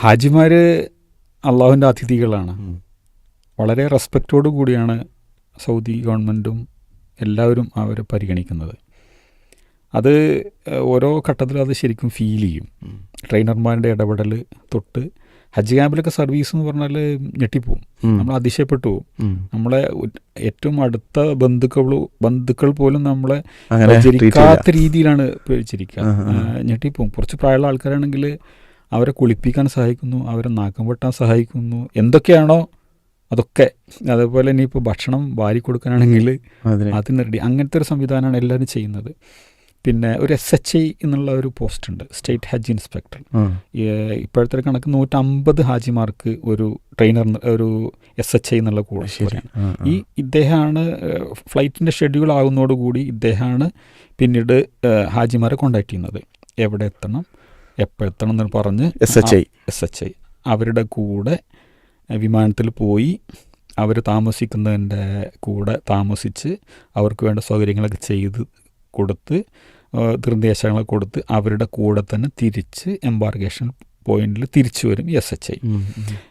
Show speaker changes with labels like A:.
A: ഹാജിമാർ അള്ളാഹുവിൻ്റെ അതിഥികളാണ്. വളരെ റെസ്പെക്റ്റോടു കൂടിയാണ് സൗദി ഗവൺമെൻറ്റും എല്ലാവരും അവരെ പരിഗണിക്കുന്നത്. അത് ഓരോ ഘട്ടത്തിലും അത് ശരിക്കും ഫീൽ ചെയ്യും. ട്രെയിനർമാരുടെ ഇടപെടൽ തൊട്ട് ഹജ്ജ് ക്യാമ്പിലൊക്കെ സർവീസ് എന്ന് പറഞ്ഞാൽ ഞെട്ടിപ്പോവും, നമ്മൾ അതിശയപ്പെട്ടു പോവും. നമ്മളെ ഏറ്റവും അടുത്ത ബന്ധുക്കൾ പോലും നമ്മളെ പരിചരിക്കാത്ത രീതിയിലാണ് പരിചരിക്കുക. ഞെട്ടിപ്പോവും. കുറച്ച് പ്രായമുള്ള ആൾക്കാരാണെങ്കിൽ അവരെ കുളിപ്പിക്കാൻ സഹായിക്കുന്നു, അവരെ നാക്കം വെട്ടാൻ സഹായിക്കുന്നു, എന്തൊക്കെയാണോ അതൊക്കെ. അതേപോലെ ഇനിയിപ്പോൾ ഭക്ഷണം വാരി കൊടുക്കാനാണെങ്കിൽ അതിന് റെഡി. അങ്ങനത്തെ ഒരു സംവിധാനമാണ് എല്ലാവരും ചെയ്യുന്നത്. പിന്നെ ഒരു SHI എന്നുള്ള ഒരു പോസ്റ്റ് ഉണ്ട്, സ്റ്റേറ്റ് ഹജ്ജ് ഇൻസ്പെക്ടർ. ഇപ്പോഴത്തെ കണക്ക് 150 ഹാജിമാർക്ക് ഒരു ട്രെയിനർ, ഒരു SHI എന്നുള്ള കോഴ്സ്. ഇദ്ദേഹമാണ് ഫ്ലൈറ്റിൻ്റെ ഷെഡ്യൂൾ ആകുന്നതോടുകൂടി ഇദ്ദേഹമാണ് പിന്നീട് ഹാജിമാരെ കോണ്ടാക്ട് ചെയ്യുന്നത്. എവിടെ എത്തണം, എപ്പോൾ എത്തണം എന്ന് പറഞ്ഞ് SHI അവരുടെ കൂടെ വിമാനത്തിൽ പോയി അവർ താമസിക്കുന്നതിൻ്റെ കൂടെ താമസിച്ച് അവർക്ക് വേണ്ട സൗകര്യങ്ങളൊക്കെ ചെയ്ത് കൊടുത്ത് നിർദ്ദേശങ്ങളൊക്കെ കൊടുത്ത് അവരുടെ കൂടെ തന്നെ തിരിച്ച് എംബാർക്കേഷൻ പോയിന്റിൽ തിരിച്ചു വരും SHI.